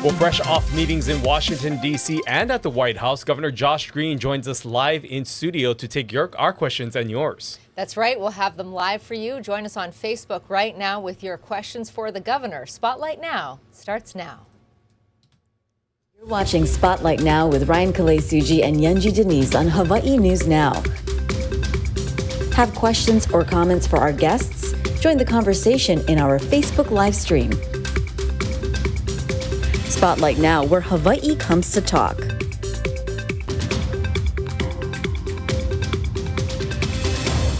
Well, fresh off meetings in Washington, D.C. and at the White House, Governor Josh Green joins us live in studio to take our questions and yours. That's right. We'll have them live for you. Join us on Facebook right now with your questions for the governor. Spotlight Now starts now. You're watching Spotlight Now with Ryan Kalei-Suji and Yunji Denise on Hawaii News Now. Have questions or comments for our guests? Join the conversation in our Facebook live stream. Spotlight Now, where Hawaii comes to talk.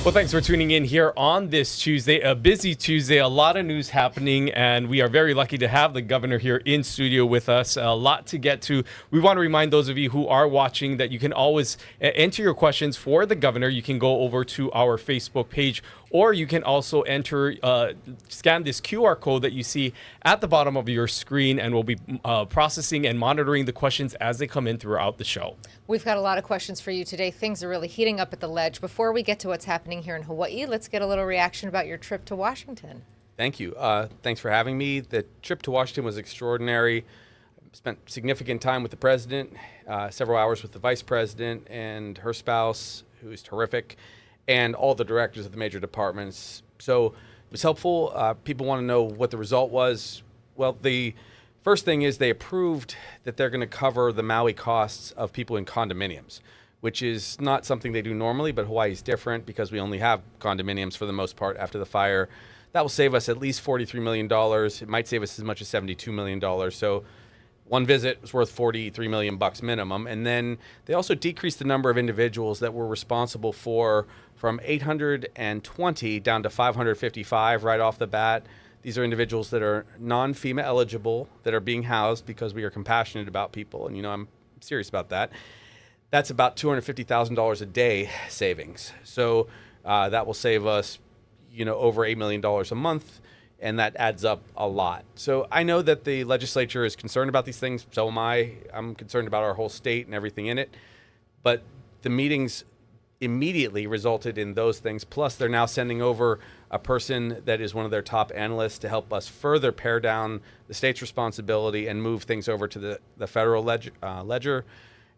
Well, thanks for tuning in here on this Tuesday, a busy Tuesday, a lot of news happening, and we are very lucky to have the governor here in studio with us. A lot to get to. We want to remind those of you who are watching that you can always enter your questions for the governor. You can go over to our Facebook page, or you can also scan this QR code that you see at the bottom of your screen, and we'll be processing and monitoring the questions as they come in throughout the show. We've got a lot of questions for you today. Things are really heating up at the ledge. Before we get to what's happening here in Hawaii, let's get a little reaction about your trip to Washington. Thank you. Thanks for having me. The trip to Washington was extraordinary. Spent significant time with the president, several hours with the vice president and her spouse, who is terrific, and all the directors of the major departments. So it was helpful. People want to know what the result was. Well, the first thing is they approved that they're going to cover the Maui costs of people in condominiums, which is not something they do normally, but Hawaii is different because we only have condominiums for the most part after the fire. That will save us at least $43 million. It might save us as much as $72 million. So one visit was worth $43 million minimum. And then they also decreased the number of individuals that were responsible for from 820 down to 555 right off the bat. These are individuals that are non-FEMA eligible, that are being housed because we are compassionate about people. And, I'm serious about that. That's about $250,000 a day savings. So that will save us, over $8 million a month. And that adds up a lot. So I know that the legislature is concerned about these things. So am I. I'm concerned about our whole state and everything in it. But the meetings immediately resulted in those things. Plus, they're now sending over a person that is one of their top analysts to help us further pare down the state's responsibility and move things over to the federal ledger.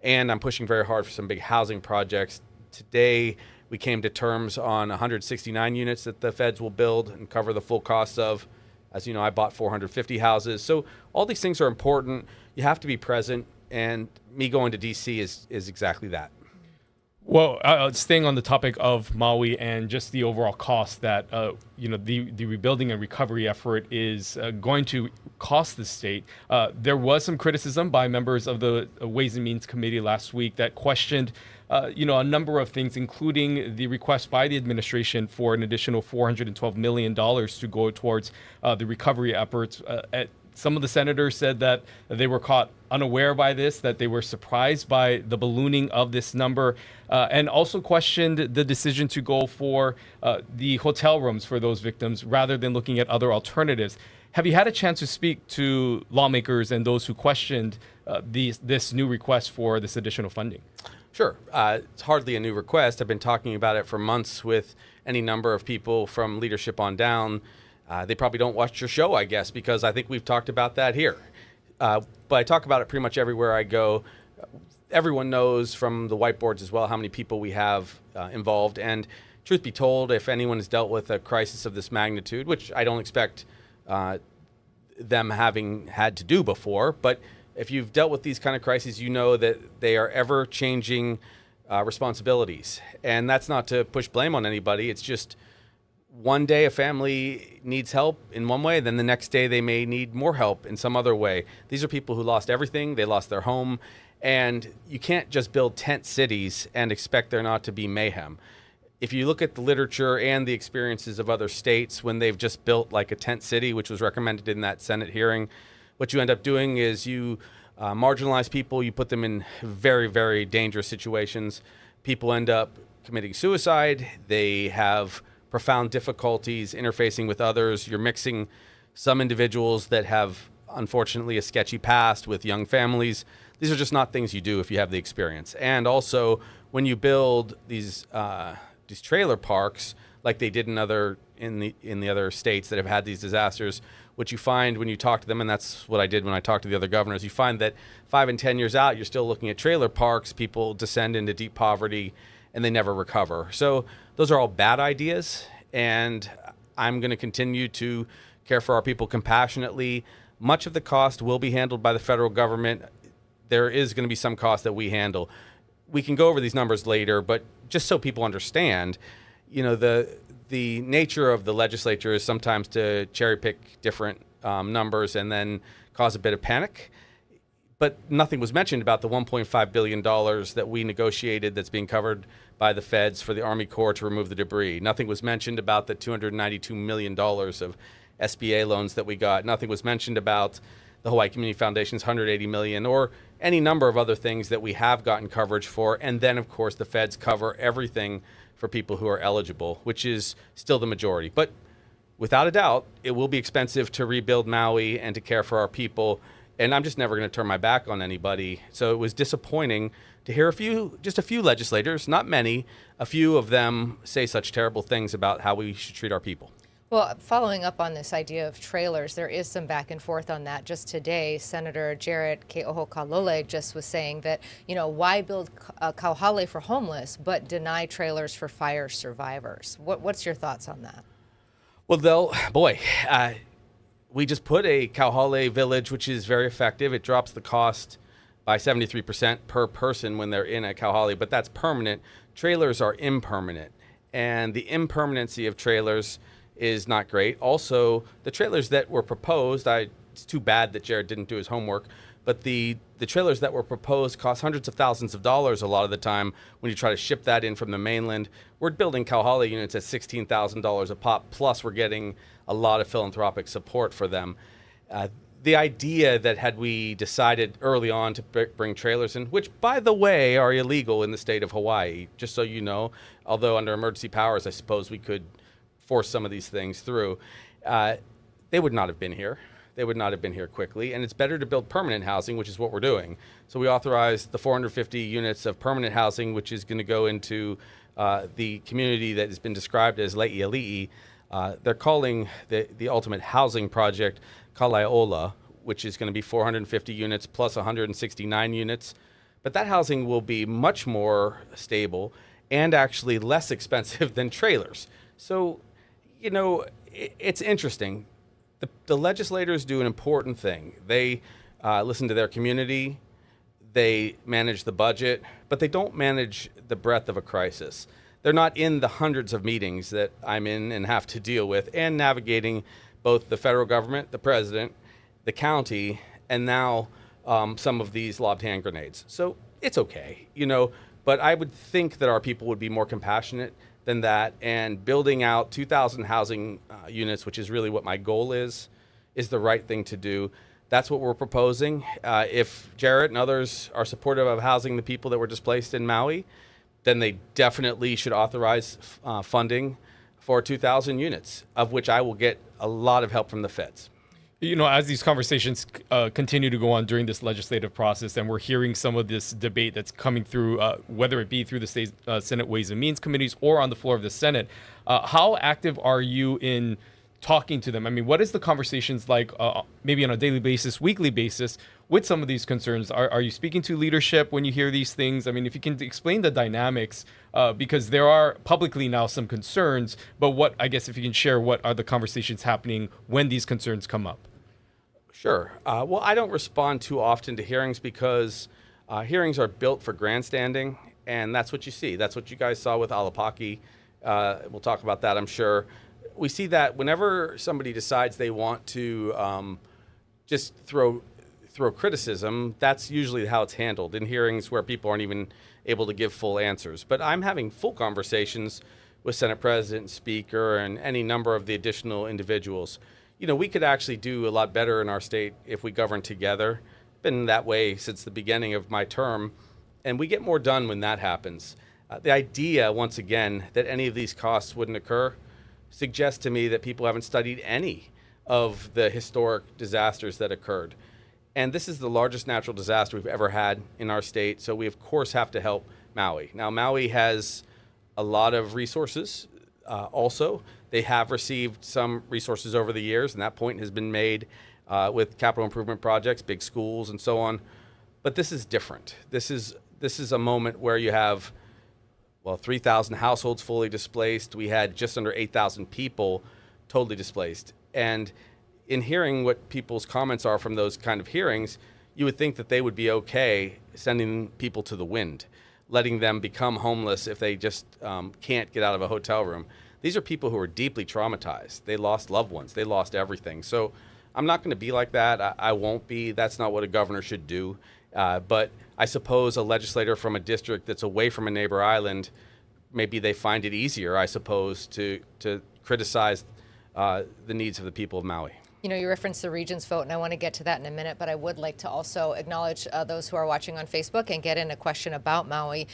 And I'm pushing very hard for some big housing projects. Today, we came to terms on 169 units that the feds will build and cover the full costs of. As you know, I bought 450 houses. So all these things are important. You have to be present. And me going to D.C. is exactly that. Well, staying on the topic of Maui and just the overall cost that, the rebuilding and recovery effort is going to cost the state. There was some criticism by members of the Ways and Means Committee last week that questioned, a number of things, including the request by the administration for an additional $412 million to go towards the recovery efforts. Some of the senators said that they were caught unaware by this, that they were surprised by the ballooning of this number, and also questioned the decision to go for the hotel rooms for those victims rather than looking at other alternatives. Have you had a chance to speak to lawmakers and those who questioned this new request for this additional funding? Sure. It's hardly a new request. I've been talking about it for months with any number of people from leadership on down. They probably don't watch your show, I guess, because I think we've talked about that here. But I talk about it pretty much everywhere I go. Everyone knows from the whiteboards as well how many people we have involved. And truth be told, if anyone has dealt with a crisis of this magnitude, which I don't expect them having had to do before, but if you've dealt with these kind of crises, you know that they are ever-changing responsibilities. And that's not to push blame on anybody. It's just one day a family needs help in one way, then the next day they may need more help in some other way. These are people who lost everything. They lost their home. And you can't just build tent cities and expect there not to be mayhem. If you look at the literature and the experiences of other states when they've just built like a tent city, which was recommended in that Senate hearing, what you end up doing is you marginalize people, you put them in very, very dangerous situations. People end up committing suicide. They have profound difficulties interfacing with others. You're mixing some individuals that have, unfortunately, a sketchy past with young families. These are just not things you do if you have the experience. And also, when you build these trailer parks, like they did in the other states that have had these disasters, what you find when you talk to them, and that's what I did when I talked to the other governors, you find that 5 and 10 years out, you're still looking at trailer parks, people descend into deep poverty, and they never recover. So those are all bad ideas, and I'm going to continue to care for our people compassionately. Much of the cost will be handled by the federal government. There is going to be some cost that we handle. We can go over these numbers later, but just so people understand, the nature of the legislature is sometimes to cherry pick different numbers and then cause a bit of panic. But nothing was mentioned about the $1.5 billion that we negotiated that's being covered by the feds for the Army Corps to remove the debris. Nothing was mentioned about the $292 million of SBA loans that we got. Nothing was mentioned about the Hawaii Community Foundation's $180 million or any number of other things that we have gotten coverage for. And then, of course, the feds cover everything for people who are eligible, which is still the majority. But without a doubt, it will be expensive to rebuild Maui and to care for our people. And I'm just never going to turn my back on anybody. So it was disappointing to hear just a few legislators, not many, a few of them say such terrible things about how we should treat our people. Well, following up on this idea of trailers, there is some back and forth on that. Just today, Senator Jarrett Keohokalole just was saying that, why build kauhale for homeless, but deny trailers for fire survivors? What's your thoughts on that? Well, we just put a kauhale village, which is very effective. It drops the cost by 73% per person when they're in a kauhale, but that's permanent. Trailers are impermanent, and the impermanency of trailers is not great. Also, the trailers that were proposed, it's too bad that Jared didn't do his homework, but the trailers that were proposed cost hundreds of thousands of dollars a lot of the time when you try to ship that in from the mainland. We're building kauhale units at $16,000 a pop, plus we're getting a lot of philanthropic support for them. The idea that had we decided early on to bring trailers in, which, by the way, are illegal in the state of Hawaii, just so you know, although under emergency powers, I suppose we could force some of these things through, they would not have been here. They would not have been here quickly. And it's better to build permanent housing, which is what we're doing. So we authorized the 450 units of permanent housing, which is going to go into the community that has been described as Le'iali'i. They're calling the ultimate housing project Kalaiola, which is going to be 450 units plus 169 units. But that housing will be much more stable and actually less expensive than trailers. So, it's interesting. The legislators do an important thing. They listen to their community, they manage the budget, but they don't manage the breadth of a crisis. They're not in the hundreds of meetings that I'm in and have to deal with, and navigating both the federal government, the president, the county, and now some of these lobbed hand grenades. So it's okay, but I would think that our people would be more compassionate than that, and building out 2,000 housing units, which is really what my goal is the right thing to do. That's what we're proposing. If Jarrett and others are supportive of housing the people that were displaced in Maui, then they definitely should authorize funding for 2,000 units, of which I will get a lot of help from the feds. As these conversations continue to go on during this legislative process, and we're hearing some of this debate that's coming through, whether it be through the state Senate Ways and Means committees or on the floor of the Senate, how active are you in talking to them? I mean, what is the conversations like, maybe on a daily basis, weekly basis, with some of these concerns? Are you speaking to leadership when you hear these things? I mean, if you can explain the dynamics, because there are publicly now some concerns, but if you can share, what are the conversations happening when these concerns come up? Sure. Well, I don't respond too often to hearings because hearings are built for grandstanding, and that's what you see. That's what you guys saw with Alapaki. We'll talk about that, I'm sure. We see that whenever somebody decides they want to just throw criticism, that's usually how it's handled in hearings where people aren't even able to give full answers. But I'm having full conversations with Senate President, Speaker, and any number of the additional individuals. We could actually do a lot better in our state if we govern together. Been that way since the beginning of my term, and we get more done when that happens. The idea, once again, that any of these costs wouldn't occur suggests to me that people haven't studied any of the historic disasters that occurred. And this is the largest natural disaster we've ever had in our state, so we, of course, have to help Maui. Now, Maui has a lot of resources also. They have received some resources over the years, and that point has been made with capital improvement projects, big schools, and so on. But this is different. This is a moment where you have, 3,000 households fully displaced. We had just under 8,000 people totally displaced. And in hearing what people's comments are from those kind of hearings, you would think that they would be okay sending people to the wind, letting them become homeless if they just can't get out of a hotel room. These are people who are deeply traumatized. They lost loved ones. They lost everything. So I'm not going to be like that. I won't be. That's not what a governor should do. But I suppose a legislator from a district that's away from a neighbor island, maybe they find it easier, I suppose, to criticize the needs of the people of Maui. You know, you referenced the Regents vote, and I want to get to that in a minute, but I would like to also acknowledge those who are watching on Facebook and get in a question about Maui.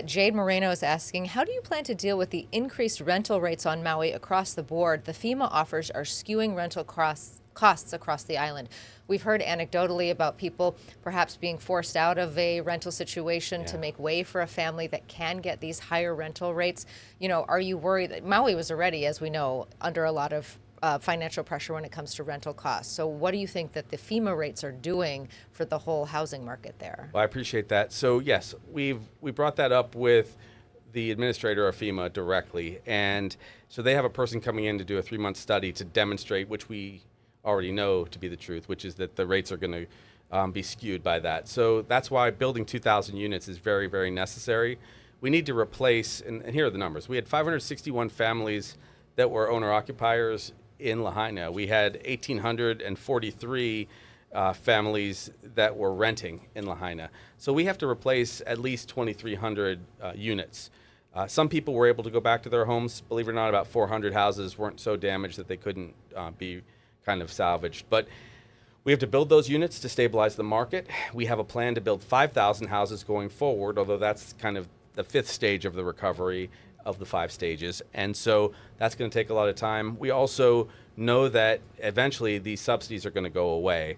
Jade Moreno is asking, how do you plan to deal with the increased rental rates on Maui across the board? The FEMA offers are skewing rental costs across the island. We've heard anecdotally about people perhaps being forced out of a rental situation to make way for a family that can get these higher rental rates. You know, are you worried that Maui was already, as we know, under a lot of financial pressure when it comes to rental costs? So what do you think that the FEMA rates are doing for the whole housing market there? Well, I appreciate that. So yes, we brought that up with the administrator of FEMA directly. And so they have a person coming in to do a 3-month study to demonstrate, which we already know to be the truth, which is that the rates are going to be skewed by that. So that's why building 2,000 units is very, very necessary. We need to replace, and here are the numbers. We had 561 families that were owner-occupiers in Lahaina. We had 1,843 families that were renting in Lahaina. So we have to replace at least 2,300 units. Some people were able to go back to their homes. Believe it or not, about 400 houses weren't so damaged that they couldn't be kind of salvaged. But we have to build those units to stabilize the market. We have a plan to build 5,000 houses going forward, although that's kind of the 5th stage of the recovery of the 5 stages. And so that's going to take a lot of time. We also know that eventually these subsidies are going to go away.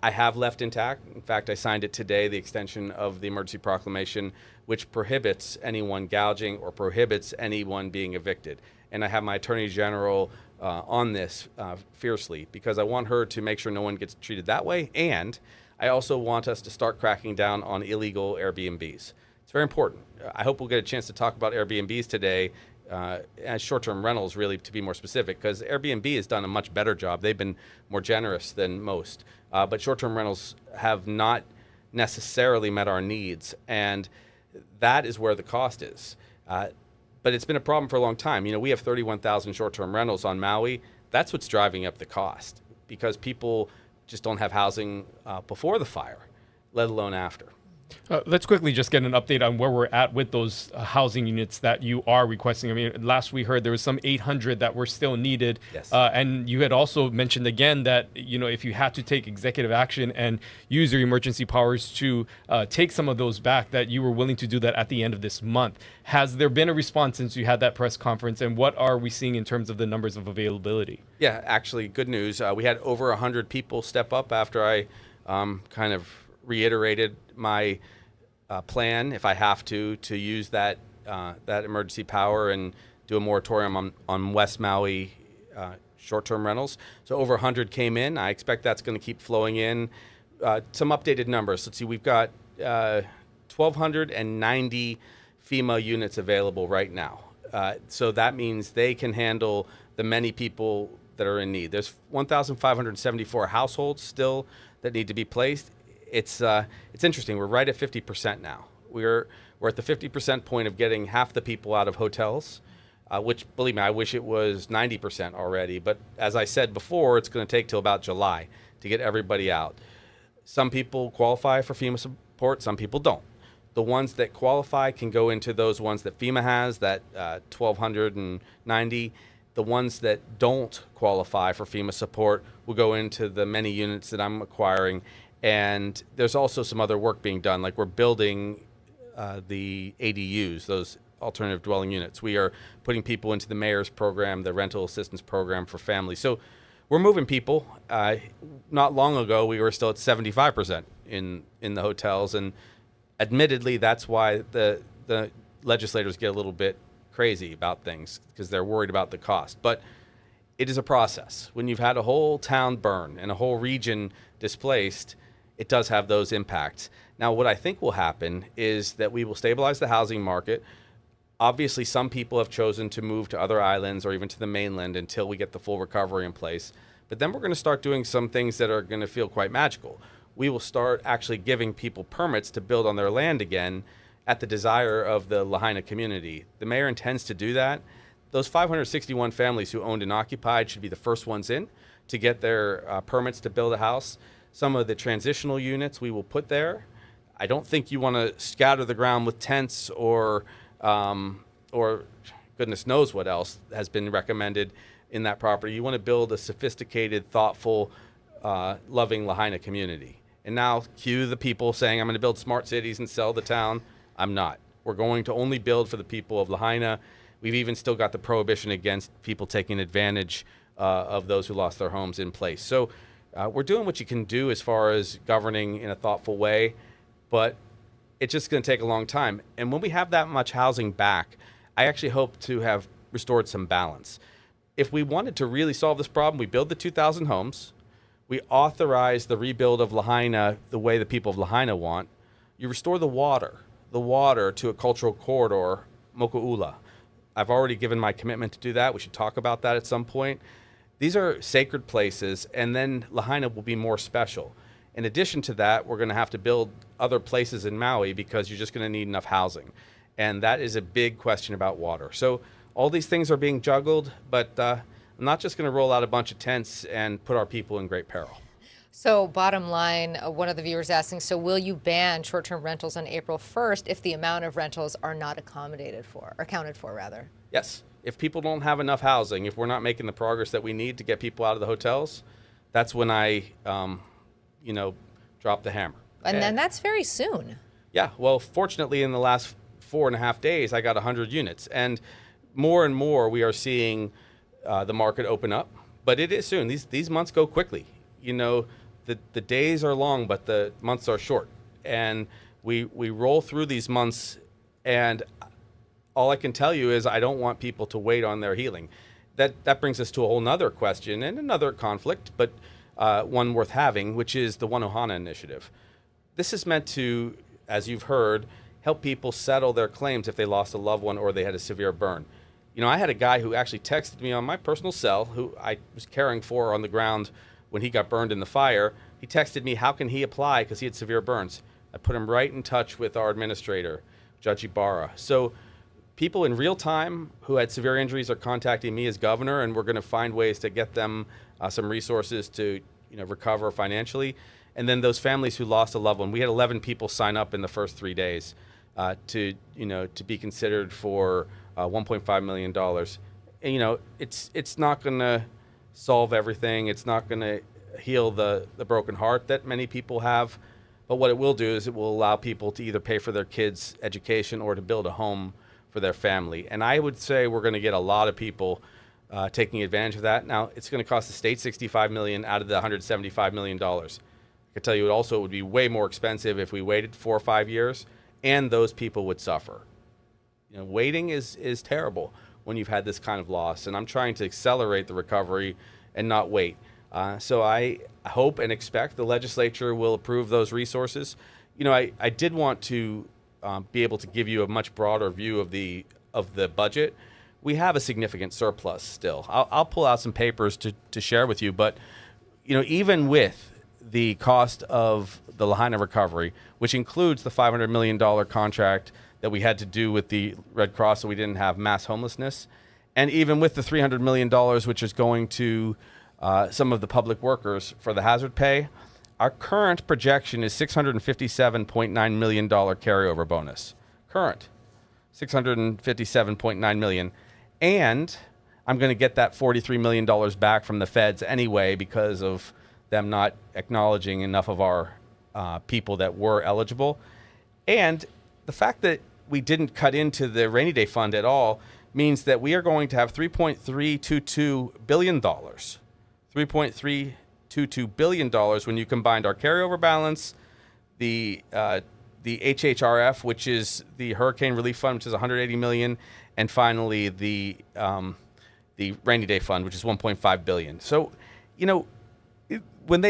I have left intact. In fact, I signed it today, the extension of the emergency proclamation, which prohibits anyone gouging or prohibits anyone being evicted. And I have my attorney general on this fiercely, because I want her to make sure no one gets treated that way. And I also want us to start cracking down on illegal Airbnbs. It's very important. I hope we'll get a chance to talk about Airbnbs today, as short-term rentals, really, to be more specific, because Airbnb has done a much better job. They've been more generous than most. But short-term rentals have not necessarily met our needs, and that is where the cost is. But it's been a problem for a long time. You know, we have 31,000 short-term rentals on Maui. That's what's driving up the cost, because people just don't have housing before the fire, let alone after. Let's quickly just get an update on where we're at with those housing units that you are requesting. I mean, last we heard there was some 800 that were still needed. Yes. And you had also mentioned again that, you know, if you had to take executive action and use your emergency powers to take some of those back, that you were willing to do that at the end of this month. Has there been a response since you had that press conference, and what are we seeing in terms of the numbers of availability? Yeah, actually, good news. We had over 100 people step up after I kind of reiterated my plan, if I have to use that emergency power and do a moratorium on West Maui short-term rentals. So over 100 came in. I expect that's going to keep flowing in. Some updated numbers. Let's see, we've got 1,290 FEMA units available right now. So that means they can handle the many people that are in need. There's 1,574 households still that need to be placed. It's interesting. We're right at 50% now. We're at the 50% point of getting half the people out of hotels, which, believe me, I wish it was 90% already. But as I said before, it's going to take till about July to get everybody out. Some people qualify for FEMA support. Some people don't. The ones that qualify can go into those ones that FEMA has, that 1,290. The ones that don't qualify for FEMA support will go into the many units that I'm acquiring. And there's also some other work being done, like we're building the ADUs, those alternative dwelling units. We are putting people into the mayor's program, the rental assistance program for families. So we're moving people. Not long ago, we were still at 75% in the hotels, and admittedly, that's why the legislators get a little bit crazy about things because they're worried about the cost. But it is a process. When you've had a whole town burn and a whole region displaced, it does have those impacts. Now, what I think will happen is that we will stabilize the housing market. Obviously, some people have chosen to move to other islands or even to the mainland until we get the full recovery in place. But then we're going to start doing some things that are going to feel quite magical. We will start actually giving people permits to build on their land again at the desire of the Lahaina community. The mayor intends to do that. Those 561 families who owned and occupied should be the first ones in to get their permits to build a house. Some of the transitional units we will put there. I don't think you want to scatter the ground with tents or goodness knows what else has been recommended in that property. You want to build a sophisticated, thoughtful, loving Lahaina community. And now cue the people saying, I'm going to build smart cities and sell the town. I'm not. We're going to only build for the people of Lahaina. We've even still got the prohibition against people taking advantage of those who lost their homes in place. So we're doing what you can do as far as governing in a thoughtful way, but it's just going to take a long time. And when we have that much housing back, I actually hope to have restored some balance. If we wanted to really solve this problem, we build the 2,000 homes. We authorize the rebuild of Lahaina the way the people of Lahaina want. You restore the water to a cultural corridor, Moku'ula. I've already given my commitment to do that. We should talk about that at some point. These are sacred places, and then Lahaina will be more special. In addition to that, we're going to have to build other places in Maui because you're just going to need enough housing. And that is a big question about water. So all these things are being juggled, but I'm not just going to roll out a bunch of tents and put our people in great peril. So bottom line, one of the viewers asking, so will you ban short-term rentals on April 1st if the amount of rentals are not accounted for rather? Yes. If people don't have enough housing, if we're not making the progress that we need to get people out of the hotels, that's when I, drop the hammer. And then that's very soon. Yeah. Well, fortunately, in the last 4.5 days, I got 100 units. And more we are seeing the market open up. But it is soon. These months go quickly. The days are long, but the months are short. And we roll through these months, and all I can tell you is I don't want people to wait on their healing. That brings us to a whole nother question and another conflict, but one worth having, which is the One Ohana initiative. This is meant to, as you've heard, help people settle their claims if they lost a loved one or they had a severe burn. I had a guy who actually texted me on my personal cell, who I was caring for on the ground when he got burned in the fire. He texted me, how can he apply because he had severe burns? I put him right in touch with our administrator, Judge Ibarra. So people in real time who had severe injuries are contacting me as governor, and we're going to find ways to get them some resources to recover financially. And then those families who lost a loved one, we had 11 people sign up in the first 3 days to be considered for $1.5 million. And, it's not going to solve everything. It's not going to heal the broken heart that many people have. But what it will do is it will allow people to either pay for their kids' education or to build a home for their family. And I would say we're going to get a lot of people taking advantage of that. Now, it's going to cost the state $65 million out of the $175 million. I can tell you it would be way more expensive if we waited 4 or 5 years, and those people would suffer. Waiting is terrible when you've had this kind of loss, and I'm trying to accelerate the recovery and not wait. So I hope and expect the legislature will approve those resources. I did want to be able to give you a much broader view of the budget. We have a significant surplus still. I'll pull out some papers to share with you, but even with the cost of the Lahaina recovery, which includes the $500 million contract that we had to do with the Red Cross so we didn't have mass homelessness, and even with the $300 million, which is going to some of the public workers for the hazard pay, our current projection is $657.9 million carryover bonus. Current, $657.9 million. And I'm going to get that $43 million back from the feds anyway because of them not acknowledging enough of our people that were eligible. And the fact that we didn't cut into the rainy day fund at all means that we are going to have $3.322 billion. $3.322 billion when you combined our carryover balance, the HHRF, which is the Hurricane Relief Fund, which is $180 million, and finally the rainy day fund, which is 1.5 billion. So, when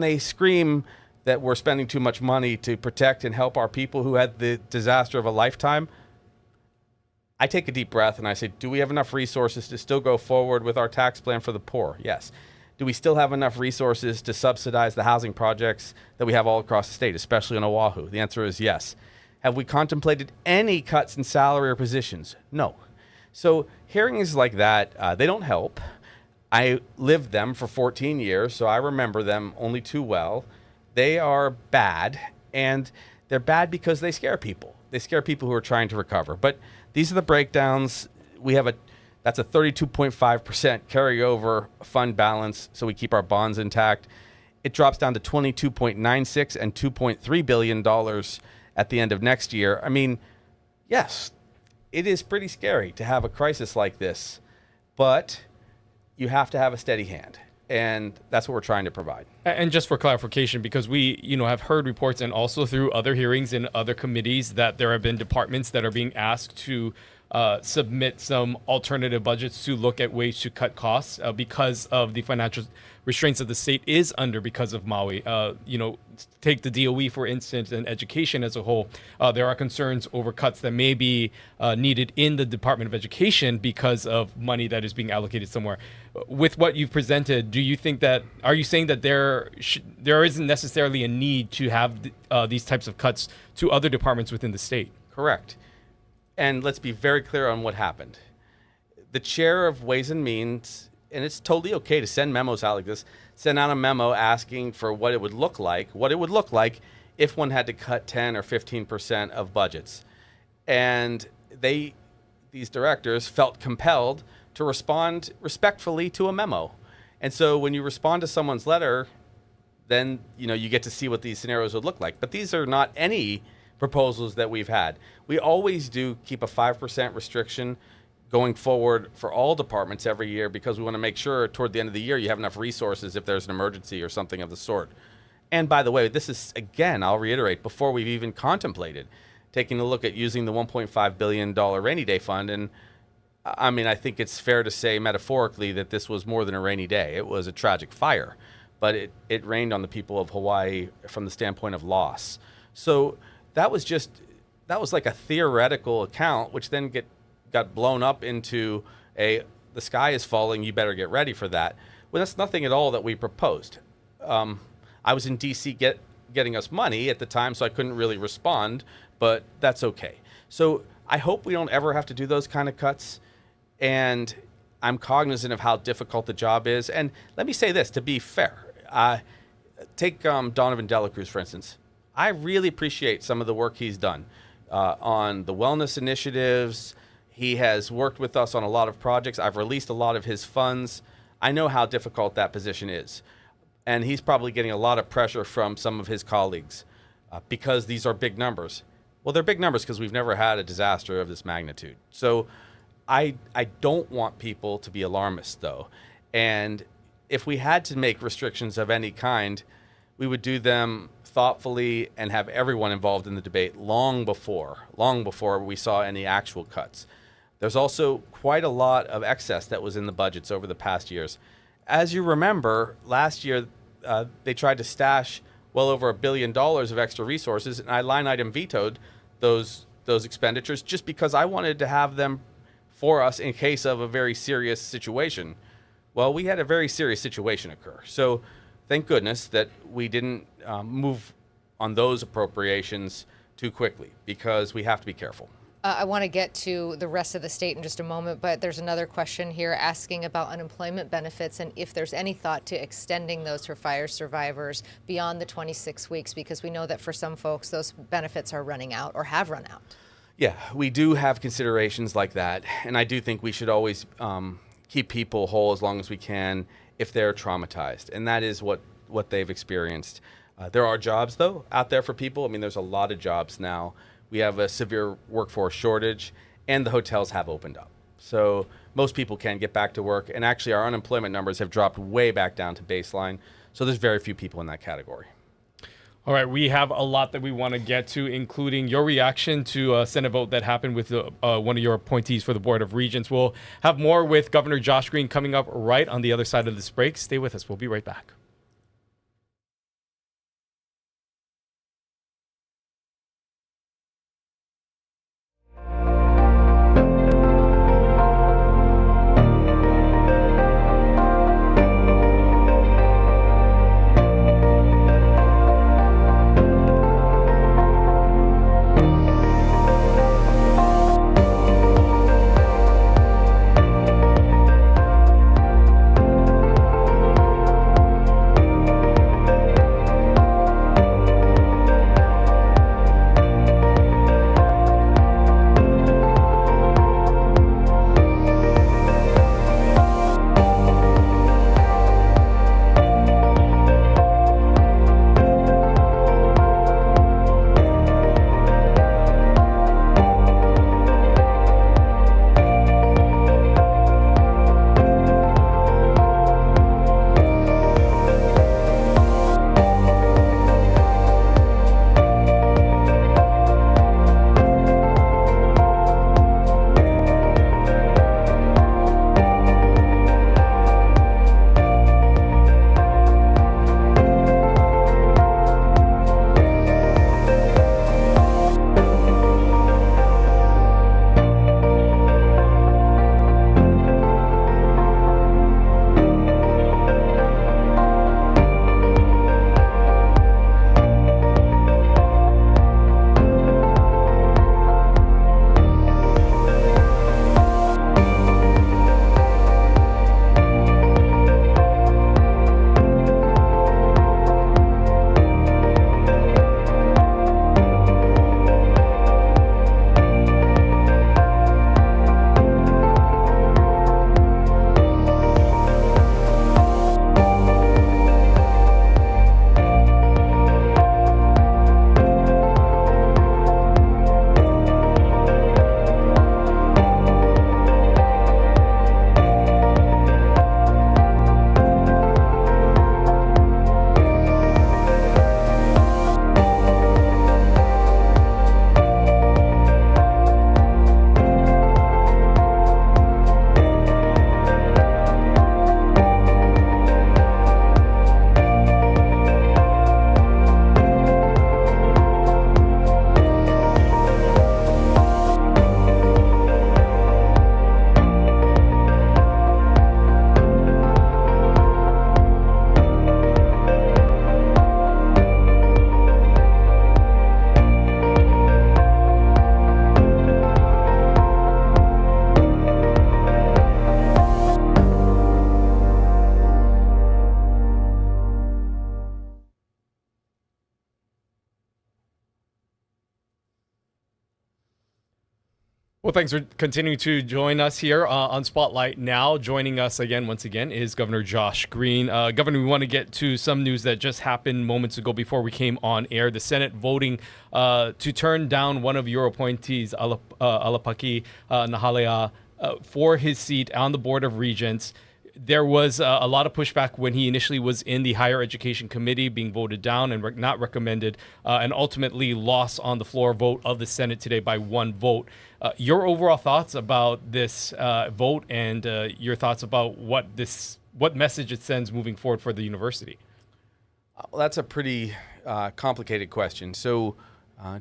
they scream that we're spending too much money to protect and help our people who had the disaster of a lifetime, I take a deep breath and I say, do we have enough resources to still go forward with our tax plan for the poor? Yes. Do we still have enough resources to subsidize the housing projects that we have all across the state, especially on Oahu? The answer is yes. Have we contemplated any cuts in salary or positions? No. So hearings like that, they don't help. I lived them for 14 years, so I remember them only too well. They are bad, and they're bad because they scare people. They scare people who are trying to recover. But these are the breakdowns. That's a 32.5% carryover fund balance, so we keep our bonds intact. It drops down to 22.96 and $2.3 billion at the end of next year. I mean, yes, it is pretty scary to have a crisis like this, but you have to have a steady hand. And that's what we're trying to provide. And just for clarification, because we, have heard reports and also through other hearings in other committees that there have been departments that are being asked to submit some alternative budgets to look at ways to cut costs because of the financial restraints that the state is under because of Maui. Take the DOE, for instance, and education as a whole. There are concerns over cuts that may be needed in the Department of Education because of money that is being allocated somewhere. With what you've presented, are you saying that there isn't necessarily a need to have these types of cuts to other departments within the state? Correct. And let's be very clear on what happened. The chair of Ways and Means, and it's totally okay to send memos out like this, send out a memo asking for what it would look like if one had to cut 10 or 15% of budgets. And these directors felt compelled to respond respectfully to a memo. And so when you respond to someone's letter, then you get to see what these scenarios would look like. But these are not any proposals that we've had. We always do keep a 5% restriction going forward for all departments every year because we want to make sure toward the end of the year you have enough resources if there's an emergency or something of the sort. And by the way, this is, again, I'll reiterate, before we've even contemplated taking a look at using the $1.5 billion rainy day fund. And I mean, I think it's fair to say metaphorically that this was more than a rainy day. It was a tragic fire, but it rained on the people of Hawaii from the standpoint of loss. So that was like a theoretical account, which then got blown up into the sky is falling, you better get ready for that. Well, that's nothing at all that we proposed. I was in D.C. getting us money at the time, so I couldn't really respond, but that's okay. So I hope we don't ever have to do those kind of cuts, and I'm cognizant of how difficult the job is. And let me say this, to be fair. Take Donovan Delacruz, for instance. I really appreciate some of the work he's done on the wellness initiatives. He has worked with us on a lot of projects. I've released a lot of his funds. I know how difficult that position is. And he's probably getting a lot of pressure from some of his colleagues because these are big numbers. Well, they're big numbers because we've never had a disaster of this magnitude. So I don't want people to be alarmist, though. And if we had to make restrictions of any kind, we would do them thoughtfully and have everyone involved in the debate long before we saw any actual cuts. There's also quite a lot of excess that was in the budgets over the past years. As you remember, last year they tried to stash well over $1 billion of extra resources, and I line item vetoed those expenditures just because I wanted to have them for us in case of a very serious situation. Well, we had a very serious situation occur. So thank goodness that we didn't move on those appropriations too quickly because we have to be careful. I want to get to the rest of the state in just a moment, but there's another question here asking about unemployment benefits and if there's any thought to extending those for fire survivors beyond the 26 weeks, because we know that for some folks those benefits are running out or have run out. Yeah, we do have considerations like that, and I do think we should always keep people whole as long as we can if they're traumatized, and that is what they've experienced. There are jobs, though, out there for people. I mean, there's a lot of jobs now. We have a severe workforce shortage, and the hotels have opened up. So most people can get back to work, and actually our unemployment numbers have dropped way back down to baseline. So there's very few people in that category. All right, we have a lot that we want to get to, including your reaction to a Senate vote that happened with one of your appointees for the Board of Regents. We'll have more with Governor Josh Green coming up right on the other side of this break. Stay with us. We'll be right back. Well, thanks for continuing to join us here on Spotlight Now. Joining us once again, is Governor Josh Green. Governor, we want to get to some news that just happened moments ago before we came on air. The Senate voting to turn down one of your appointees, Alapaki Nahalea, for his seat on the Board of Regents. There was a lot of pushback when he initially was in the Higher Education Committee, being voted down and not recommended, and ultimately lost on the floor vote of the Senate today by one vote. Your overall thoughts about this vote and your thoughts about what message it sends moving forward for the university? Well, that's a pretty complicated question. So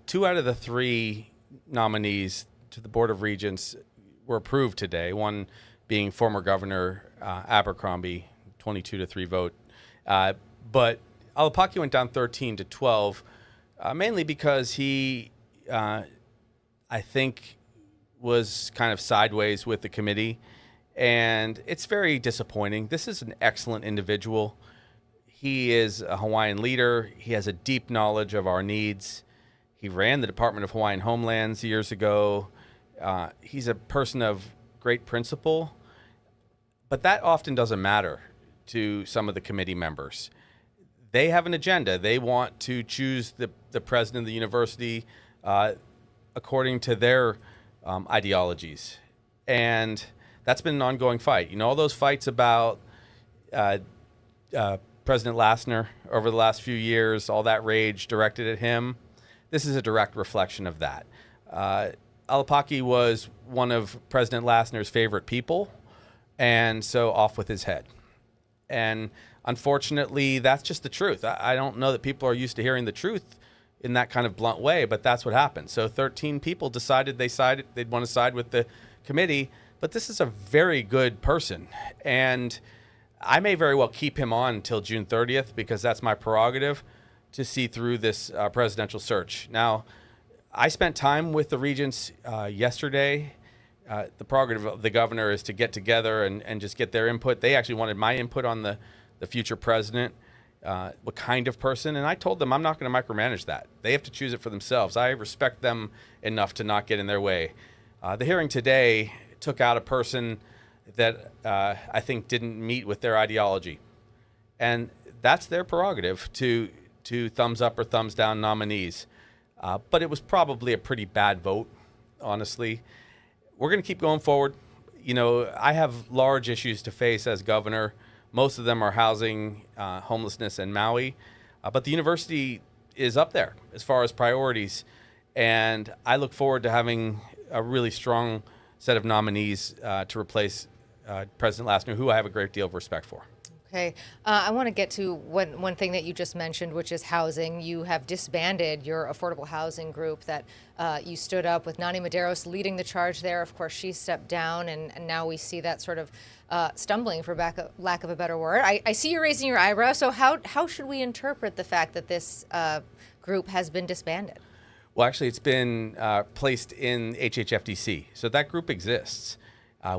2 out of the 3 nominees to the Board of Regents were approved today, one being former Governor Abercrombie, 22-3 vote. But Alapaki went down 13-12, mainly because he, I think, was kind of sideways with the committee. And it's very disappointing. This is an excellent individual. He is a Hawaiian leader. He has a deep knowledge of our needs. He ran the Department of Hawaiian Homelands years ago. He's a person of great principle. But that often doesn't matter to some of the committee members. They have an agenda. They want to choose the president of the university according to their ideologies. And that's been an ongoing fight. You know, all those fights about President Lassner over the last few years, all that rage directed at him. This is a direct reflection of that. Alapaki was one of President Lassner's favorite people, and so off with his head. And unfortunately, that's just the truth. I don't know that people are used to hearing the truth in that kind of blunt way, but that's what happened. So 13 people decided they'd want to side with the committee, but this is a very good person. And I may very well keep him on until June 30th because that's my prerogative to see through this presidential search. Now, I spent time with the Regents yesterday. The prerogative of the governor is to get together and just get their input. They actually wanted my input on the future president, what kind of person, and I told them I'm not going to micromanage that. They have to choose it for themselves. I respect them enough to not get in their way. The hearing today took out a person that I think didn't meet with their ideology, and that's their prerogative to thumbs up or thumbs down nominees. But it was probably a pretty bad vote, honestly. We're going to keep going forward. You know, I have large issues to face as governor. Most of them are housing, homelessness, and Maui. But the university is up there as far as priorities. And I look forward to having a really strong set of nominees to replace President Lassner, who I have a great deal of respect for. Okay. I want to get to one thing that you just mentioned, which is housing. You have disbanded your affordable housing group that you stood up with Nani Medeiros leading the charge there. Of course, she stepped down, and now we see that sort of stumbling, for lack of a better word. I see you raising your eyebrow. So how should we interpret the fact that this group has been disbanded? Well, actually, it's been placed in HHFDC. So that group exists.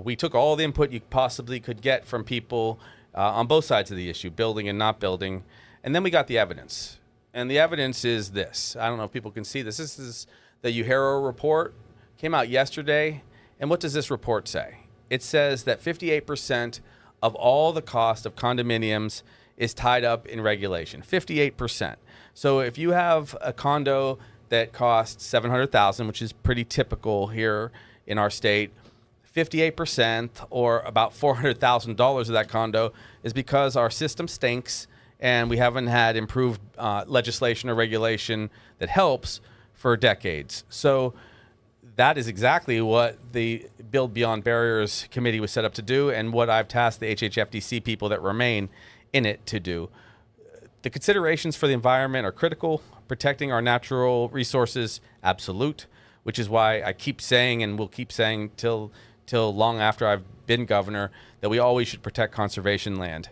We took all the input you possibly could get from people on both sides of the issue, building and not building. And then we got the evidence. And the evidence is this. I don't know if people can see this. This is the UHERO report. Came out yesterday. And what does this report say? It says that 58% of all the cost of condominiums is tied up in regulation. 58%. So if you have a condo that costs $700,000, which is pretty typical here in our state, 58% or about $400,000 of that condo is because our system stinks and we haven't had improved legislation or regulation that helps for decades. So that is exactly what the Build Beyond Barriers Committee was set up to do and what I've tasked the HHFDC people that remain in it to do. The considerations for the environment are critical. Protecting our natural resources, absolute, which is why I keep saying and will keep saying till long after I've been governor that we always should protect conservation land.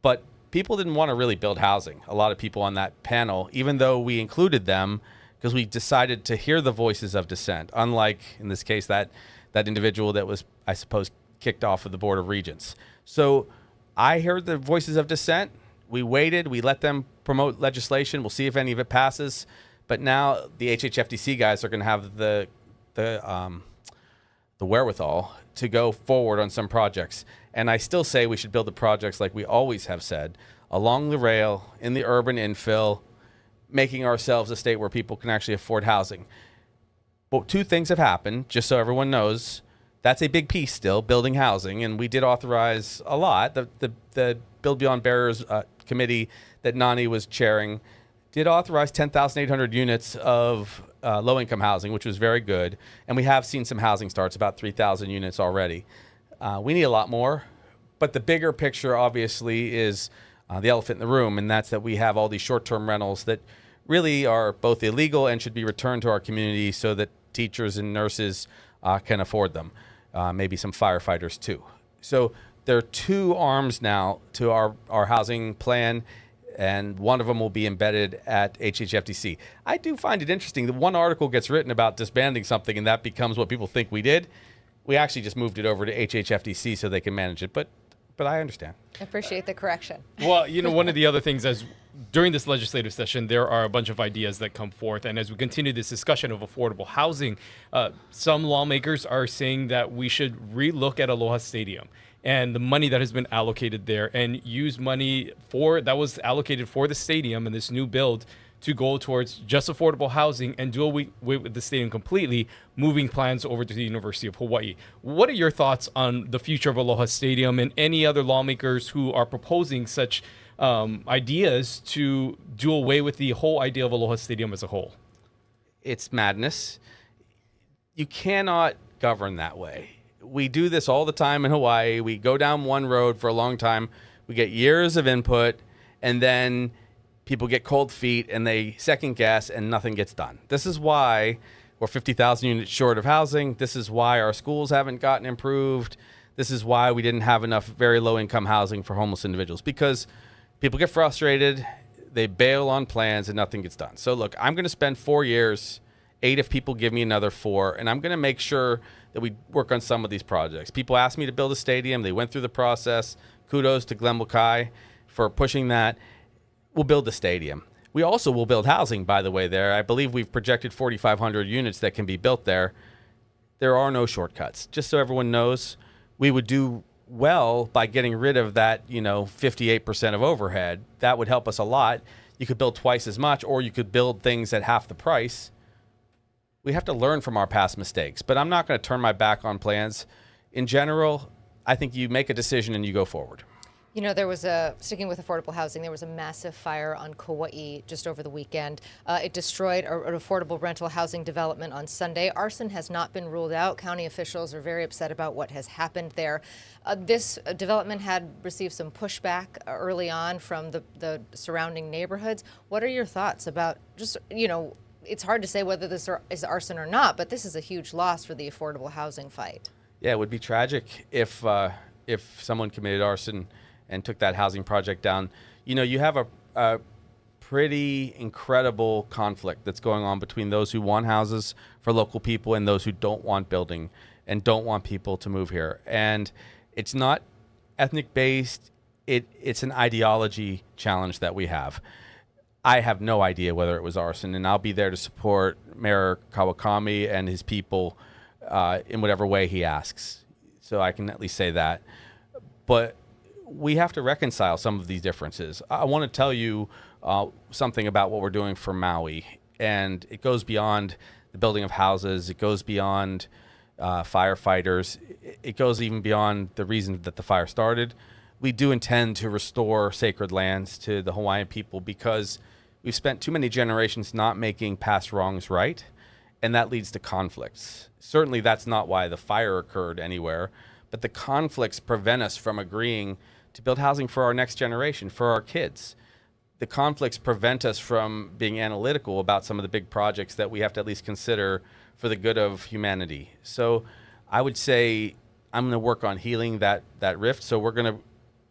But people didn't want to really build housing. A lot of people on that panel, even though we included them because we decided to hear the voices of dissent, unlike in this case that individual that was, I suppose, kicked off of the Board of Regents. So I heard the voices of dissent. We waited. We let them promote legislation. We'll see if any of it passes. But now the HHFDC guys are going to have the wherewithal to go forward on some projects. And I still say we should build the projects like we always have said, along the rail, in the urban infill, making ourselves a state where people can actually afford housing. But two things have happened, just so everyone knows. That's a big piece still, building housing, and we did authorize a lot. The Build Beyond Barriers committee that Nani was chairing did authorize 10,800 units of low-income housing, which was very good. And we have seen some housing starts, about 3,000 units already. We need a lot more. But the bigger picture, obviously, is the elephant in the room, and that's that we have all these short-term rentals that really are both illegal and should be returned to our community so that teachers and nurses can afford them, maybe some firefighters too. So there are two arms now to our housing plan, and one of them will be embedded at HHFDC. I do find it interesting that one article gets written about disbanding something and that becomes what people think we did. We actually just moved it over to HHFDC so they can manage it, but I understand. I appreciate the correction. Well, you know, one of the other things as during this legislative session, there are a bunch of ideas that come forth. And as we continue this discussion of affordable housing, some lawmakers are saying that we should relook at Aloha Stadium and the money that has been allocated there and use money that was allocated for the stadium and this new build to go towards just affordable housing and do away with the stadium completely, moving plans over to the University of Hawaii. What are your thoughts on the future of Aloha Stadium and any other lawmakers who are proposing such ideas to do away with the whole idea of Aloha Stadium as a whole. It's madness. You cannot govern that way. We do this all the time in Hawaii. We go down one road for a long time. We get years of input, and then people get cold feet and they second guess and nothing gets done. This is why we're 50,000 units short of housing. This is why our schools haven't gotten improved. This is why we didn't have enough very low income housing for homeless individuals, because people get frustrated, they bail on plans and nothing gets done. So look, I'm going to spend 4 years, 8 if people give me another 4, and I'm going to make sure that we work on some of these projects. People asked me to build a stadium. They went through the process. Kudos to Glenn Wakai for pushing that. We'll build the stadium. We also will build housing, by the way, there. I believe we've projected 4,500 units that can be built there. There are no shortcuts. Just so everyone knows, we would do well by getting rid of that, 58% of overhead. That would help us a lot. You could build twice as much, or you could build things at half the price. We have to learn from our past mistakes, but I'm not going to turn my back on plans. In general, I think you make a decision and you go forward. There was sticking with affordable housing, there was a massive fire on Kauai just over the weekend. It destroyed an affordable rental housing development on Sunday. Arson has not been ruled out. County officials are very upset about what has happened there. This development had received some pushback early on from the surrounding neighborhoods. What are your thoughts about it's hard to say whether this is arson or not, but this is a huge loss for the affordable housing fight. Yeah, it would be tragic if someone committed arson and took that housing project down. You have a pretty incredible conflict that's going on between those who want houses for local people and those who don't want building and don't want people to move here. And it's not ethnic based. It's an ideology challenge that we have. I have no idea whether it was arson, and I'll be there to support Mayor Kawakami and his people in whatever way he asks. So I can at least say that. But we have to reconcile some of these differences. I want to tell you something about what we're doing for Maui, and it goes beyond the building of houses. It goes beyond firefighters. It goes even beyond the reason that the fire started. We do intend to restore sacred lands to the Hawaiian people because we've spent too many generations not making past wrongs right, and that leads to conflicts. Certainly that's not why the fire occurred anywhere, but the conflicts prevent us from agreeing to build housing for our next generation, for our kids. The conflicts prevent us from being analytical about some of the big projects that we have to at least consider for the good of humanity. So I would say I'm going to work on healing that rift. So we're going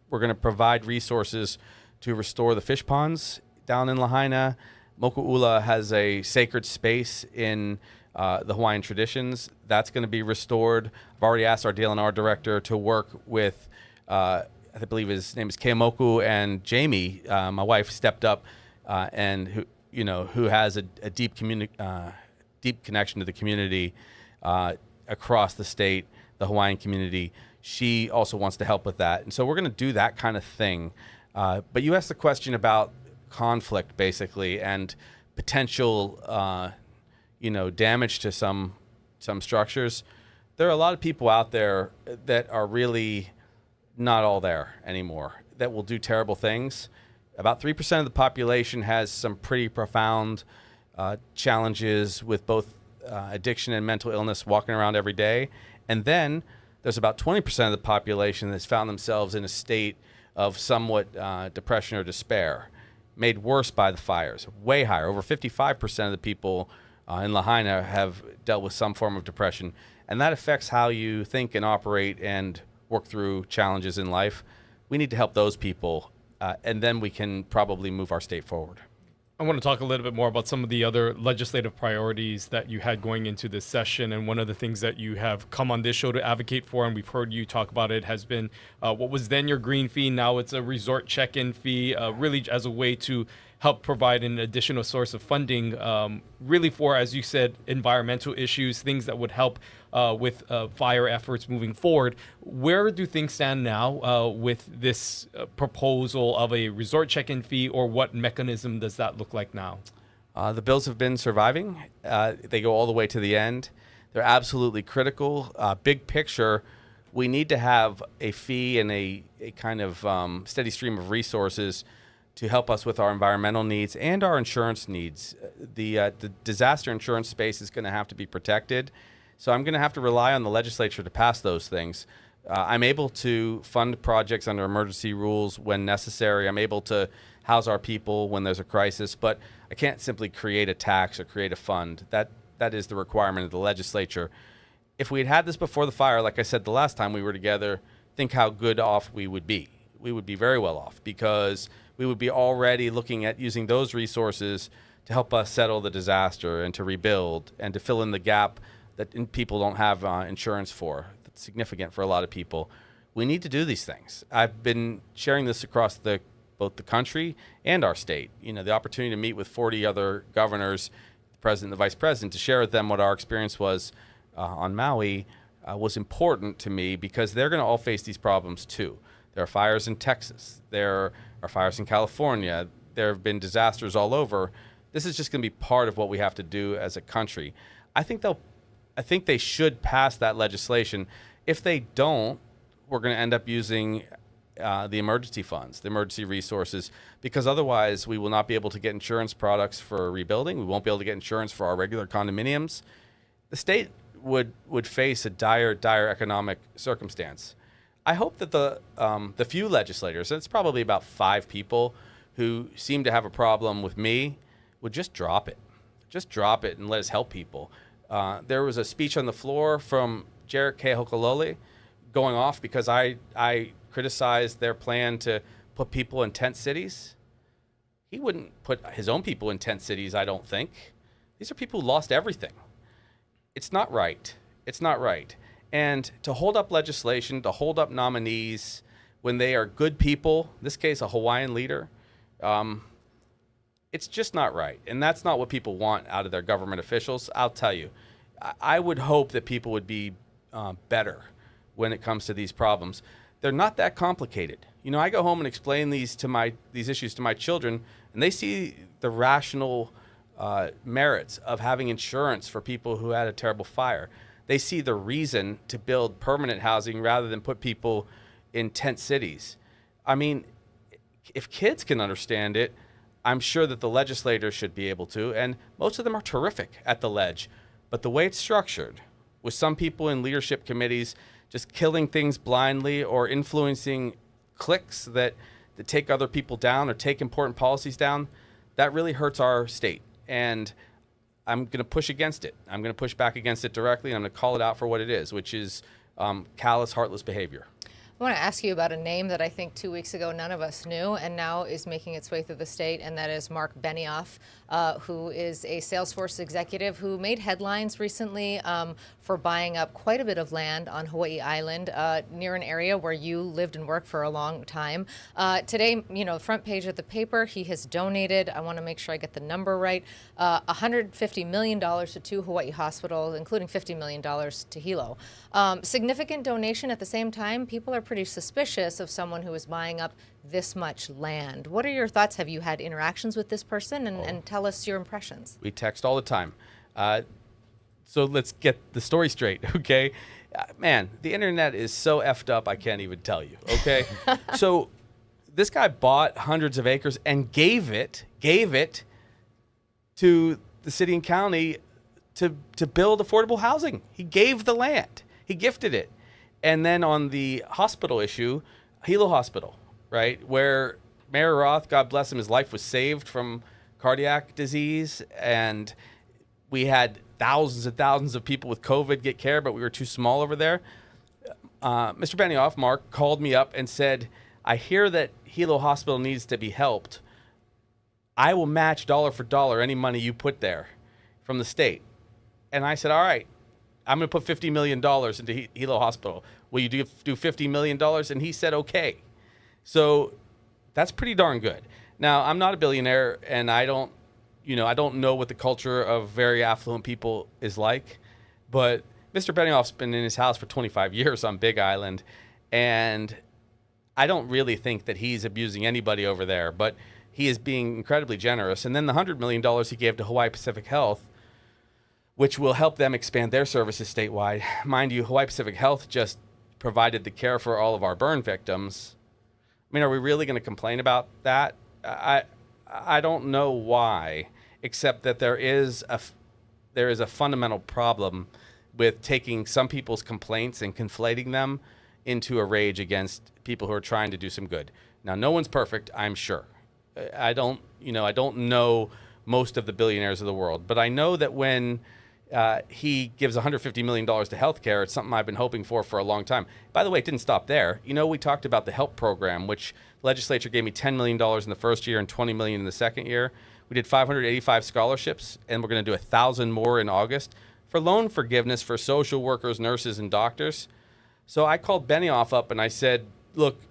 to provide resources to restore the fish ponds down in Lahaina. Moku'ula has a sacred space in the Hawaiian traditions. That's going to be restored. I've already asked our DLNR director to work with I believe his name is Keimoku, and Jamie, my wife, stepped up and who has a deep connection to the community across the state, the Hawaiian community. She also wants to help with that, and so we're going to do that kind of thing. But you asked the question about conflict, basically, and potential, damage to some structures. There are a lot of people out there that are really not all there anymore, that will do terrible things. About 3% of the population has some pretty profound challenges with both addiction and mental illness walking around every day. And then there's about 20% of the population that's found themselves in a state of somewhat depression or despair, made worse by the fires, way higher. Over 55% of the people in Lahaina have dealt with some form of depression. And that affects how you think and operate and work through challenges in life. We need to help those people, and then we can probably move our state forward. I want to talk a little bit more about some of the other legislative priorities that you had going into this session. And one of the things that you have come on this show to advocate for, and we've heard you talk about it, has been what was then your green fee. Now it's a resort check-in fee, really as a way to help provide an additional source of funding, really for, as you said, environmental issues, things that would help with fire efforts moving forward. Where do things stand now with this proposal of a resort check-in fee, or what mechanism does that look like now? The bills have been surviving. They go all the way to the end. They're absolutely critical. Big picture, we need to have a fee and a kind of steady stream of resources to help us with our environmental needs and our insurance needs. The disaster insurance space is going to have to be protected. So I'm going to have to rely on the legislature to pass those things. I'm able to fund projects under emergency rules when necessary. I'm able to house our people when there's a crisis, but I can't simply create a tax or create a fund. That is the requirement of the legislature. If we had had this before the fire, like I said the last time we were together, think how good off we would be. We would be very well off because we would be already looking at using those resources to help us settle the disaster and to rebuild and to fill in the gap that people don't have insurance for. That's significant for a lot of people. We need to do these things. I've been sharing this across both the country and our state. The opportunity to meet with 40 other governors, the president, the vice president, to share with them what our experience was on Maui was important to me because they're going to all face these problems too. There are fires in Texas. There are fires in California. There have been disasters all over. This is just going to be part of what we have to do as a country. I think they should pass that legislation. If they don't, we're going to end up using the emergency funds, the emergency resources, because otherwise we will not be able to get insurance products for rebuilding. We won't be able to get insurance for our regular condominiums. The state would face a dire economic circumstance. I hope that the few legislators, and it's probably about 5 people who seem to have a problem with me, would just drop it. Just drop it and let us help people. There was a speech on the floor from Jarrett Kehokalole going off because I criticized their plan to put people in tent cities. He wouldn't put his own people in tent cities, I don't think. These are people who lost everything. It's not right. It's not right. And to hold up legislation, to hold up nominees when they are good people, in this case a Hawaiian leader, it's just not right. And that's not what people want out of their government officials. I'll tell you, I would hope that people would be better when it comes to these problems. They're not that complicated. I go home and explain these issues to my children, and they see the rational merits of having insurance for people who had a terrible fire. They see the reason to build permanent housing rather than put people in tent cities. I mean, if kids can understand it, I'm sure that the legislators should be able to, and most of them are terrific at the ledge. But the way it's structured, with some people in leadership committees just killing things blindly or influencing cliques that take other people down or take important policies down, that really hurts our state. And I'm going to push against it. I'm going to push back against it directly, and I'm going to call it out for what it is, which is callous, heartless behavior. I want to ask you about a name that I think 2 weeks ago none of us knew and now is making its way through the state, and that is Mark Benioff, who is a Salesforce executive who made headlines recently for buying up quite a bit of land on Hawaii Island near an area where you lived and worked for a long time. Today, front page of the paper, he has donated, I want to make sure I get the number right, $150 million to 2 Hawaii hospitals, including $50 million to Hilo. Significant donation. At the same time, people are pretty suspicious of someone who is buying up this much land. What are your thoughts? Have you had interactions with this person? And tell us your impressions. We text all the time. So let's get the story straight, okay? Man, the internet is so effed up, I can't even tell you, okay? So this guy bought hundreds of acres and gave it to the city and county to build affordable housing. He gave the land. He gifted it. And then on the hospital issue, Hilo Hospital, right, where Mayor Roth, God bless him, his life was saved from cardiac disease, and we had thousands and thousands of people with COVID get care, but we were too small over there. Mr. Benioff, Mark, called me up and said, I hear that Hilo Hospital needs to be helped. I will match dollar for dollar any money you put there from the state. And I said, all right, I'm going to put $50 million into Hilo Hospital. Will you do $50 million? And he said, okay. So that's pretty darn good. Now, I'm not a billionaire, and I don't know what the culture of very affluent people is like. But Mr. Benioff's been in his house for 25 years on Big Island, and I don't really think that he's abusing anybody over there. But he is being incredibly generous. And then the $100 million he gave to Hawaii Pacific Health, which will help them expand their services statewide. Mind you, Hawaii Pacific Health just provided the care for all of our burn victims. I mean, are we really going to complain about that? I don't know why, except that there is a fundamental problem with taking some people's complaints and conflating them into a rage against people who are trying to do some good. Now, no one's perfect, I'm sure. I don't know most of the billionaires of the world, but I know that when he gives $150 million to healthcare, it's something I've been hoping for a long time. By the way, it didn't stop there. We talked about the HELP program, which the legislature gave me $10 million in the first year and $20 million in the second year. We did 585 scholarships, and we're going to do 1,000 more in August for loan forgiveness for social workers, nurses, and doctors. So I called Benioff up and I said, look,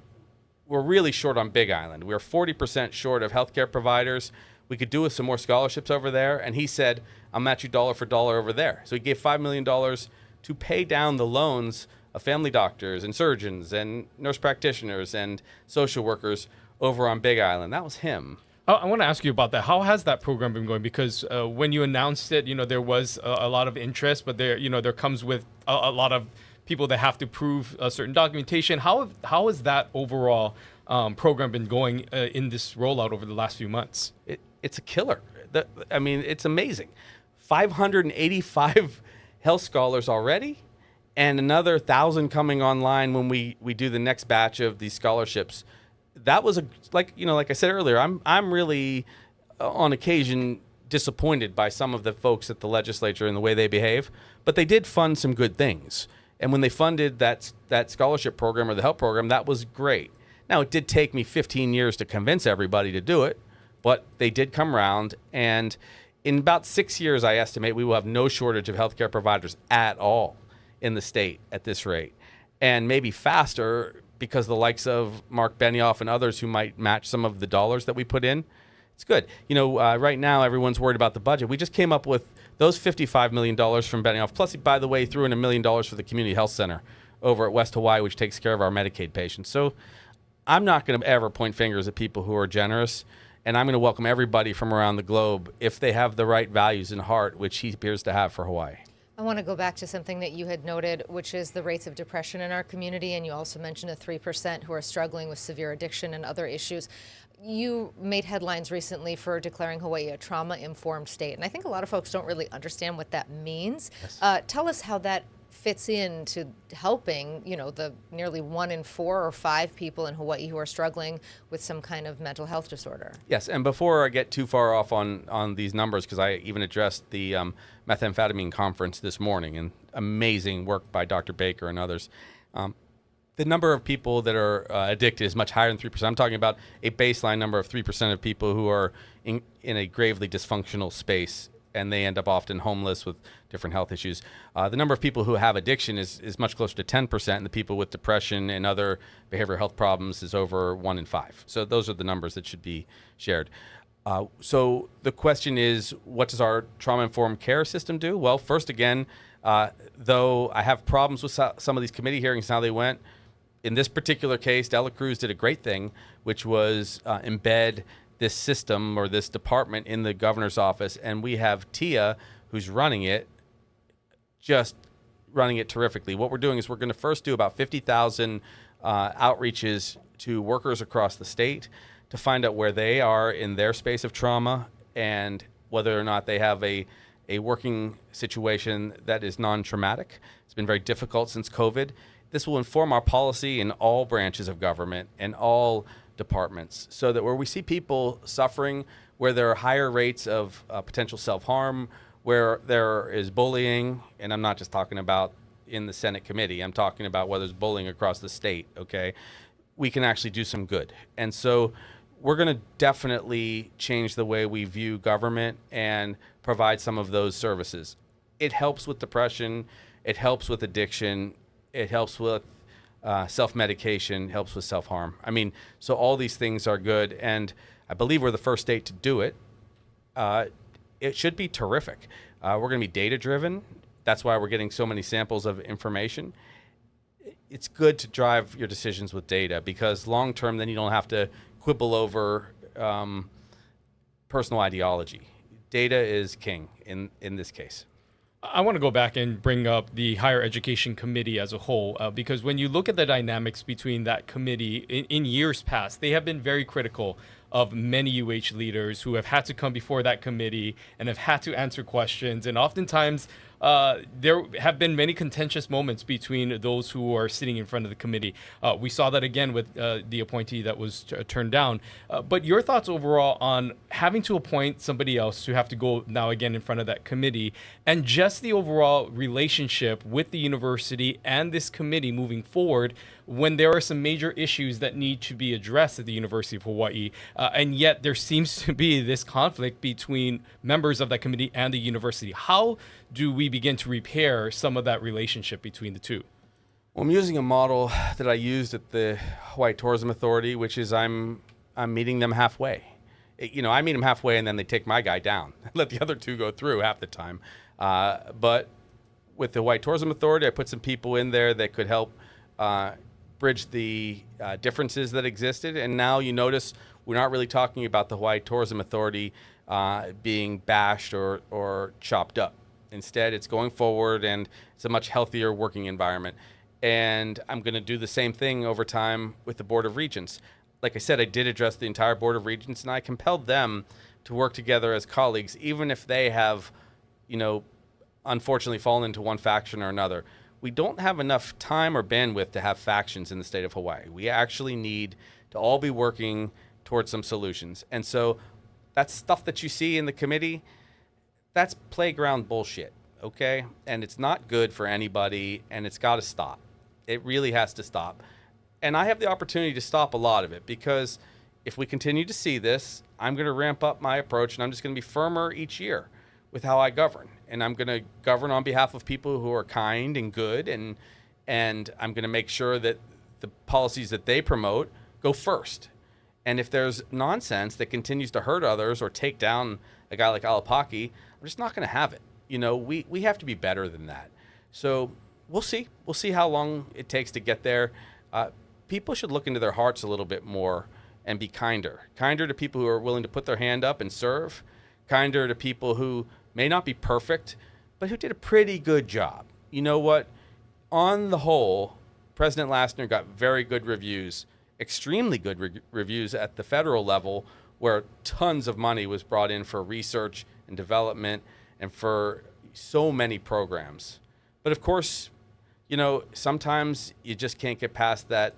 we're really short on Big Island. We're 40% short of healthcare providers. We could do with some more scholarships over there. And he said, I'll match you dollar for dollar over there. So he gave $5 million to pay down the loans of family doctors and surgeons and nurse practitioners and social workers over on Big Island. That was him. I want to ask you about that. How has that program been going? Because when you announced it, there was a lot of interest, but there comes with a lot of people that have to prove a certain documentation. How has that overall program been going in this rollout over the last few months? It's a killer. It's amazing. 585 health scholars already, and another 1,000 coming online when we do the next batch of these scholarships. That was like I said earlier, I'm really on occasion disappointed by some of the folks at the legislature and the way they behave, but they did fund some good things. And when they funded that scholarship program or the HELP program, that was great. Now, it did take me 15 years to convince everybody to do it, but they did come around. And in about 6 years, I estimate we will have no shortage of healthcare providers at all in the state at this rate. And maybe faster because the likes of Mark Benioff and others who might match some of the dollars that we put in. It's good. Right now, everyone's worried about the budget. We just came up with those $55 million from Benioff. Plus, he, by the way, threw in $1 million for the community health center over at West Hawaii, which takes care of our Medicaid patients. So I'm not going to ever point fingers at people who are generous, and I'm going to welcome everybody from around the globe if they have the right values in heart, which he appears to have for Hawaii. I want to go back to something that you had noted, which is the rates of depression in our community, and you also mentioned the 3% who are struggling with severe addiction and other issues. You made headlines recently for declaring Hawaii a trauma-informed state, and I think a lot of folks don't really understand what that means. Yes. Tell us how that fits into helping, the nearly 1 in 4 or 5 people in Hawaii who are struggling with some kind of mental health disorder. Yes, and before I get too far off on these numbers, because I even addressed the methamphetamine conference this morning, and amazing work by Dr. Baker and others. The number of people that are addicted is much higher than 3%. I'm talking about a baseline number of 3% of people who are in a gravely dysfunctional space, and they end up often homeless with different health issues. The number of people who have addiction is much closer to 10%, and the people with depression and other behavioral health problems is over 1 in 5. So those are the numbers that should be shared. So the question is, what does our trauma-informed care system do? Well, first again, though I have problems with some of these committee hearings and how they went, in this particular case, Dela Cruz did a great thing, which was embed this system or this department in the governor's office. And we have Tia, who's running it, just running it terrifically. What we're doing is we're going to first do about 50,000 outreaches to workers across the state to find out where they are in their space of trauma and whether or not they have a working situation that is non-traumatic. It's been very difficult since COVID. This will inform our policy in all branches of government and all departments, so that where we see people suffering, where there are higher rates of potential self-harm, where there is bullying, and I'm not just talking about in the Senate committee, I'm talking about whether there's bullying across the state, okay, we can actually do some good. And so we're going to definitely change the way we view government and provide some of those services. It helps with depression, it helps with addiction, it helps with self-medication, helps with self-harm. So all these things are good, and I believe we're the first state to do it. It should be terrific. We're going to be data-driven. That's why we're getting so many samples of information. It's good to drive your decisions with data, because long-term, then you don't have to quibble over personal ideology. Data is king in this case. I want to go back and bring up the Higher Education Committee as a whole, because when you look at the dynamics between that committee in years past, they have been very critical of many UH leaders who have had to come before that committee and have had to answer questions. And oftentimes, there have been many contentious moments between those who are sitting in front of the committee. We saw that again with the appointee that was turned down. But your thoughts overall on having to appoint somebody else to have to go now again in front of that committee, and just the overall relationship with the university and this committee moving forward when there are some major issues that need to be addressed at the University of Hawaii, and yet there seems to be this conflict between members of that committee and the university. How do we begin to repair some of that relationship between the two? Well, I'm using a model that I used at the Hawaii Tourism Authority, which is I'm meeting them halfway. I meet them halfway, and then they take my guy down. Let the other two go through half the time. But with the Hawaii Tourism Authority, I put some people in there that could help bridge the differences that existed. And now you notice we're not really talking about the Hawaii Tourism Authority being bashed or chopped up. Instead, it's going forward, and it's a much healthier working environment. And I'm going to do the same thing over time with the Board of Regents. Like I said, I did address the entire Board of Regents, and I compelled them to work together as colleagues, even if they have, unfortunately fallen into one faction or another. We don't have enough time or bandwidth to have factions in the state of Hawaii. We actually need to all be working towards some solutions. And so that stuff that you see in the committee, that's playground bullshit, okay? And it's not good for anybody, and it's got to stop. It really has to stop. And I have the opportunity to stop a lot of it, because if we continue to see this, I'm going to ramp up my approach, and I'm just going to be firmer each year with how I govern. And I'm going to govern on behalf of people who are kind and good, and I'm going to make sure that the policies that they promote go first. And if there's nonsense that continues to hurt others or take down a guy like Alapaki, I'm just not going to have it. We have to be better than that. So we'll see. We'll see how long it takes to get there. People should look into their hearts a little bit more and be kinder to people who are willing to put their hand up and serve, kinder to people who may not be perfect, but who did a pretty good job. You know what? On the whole, President Lassner got very good reviews, extremely good reviews at the federal level, where tons of money was brought in for research and development and for so many programs. But of course, sometimes you just can't get past that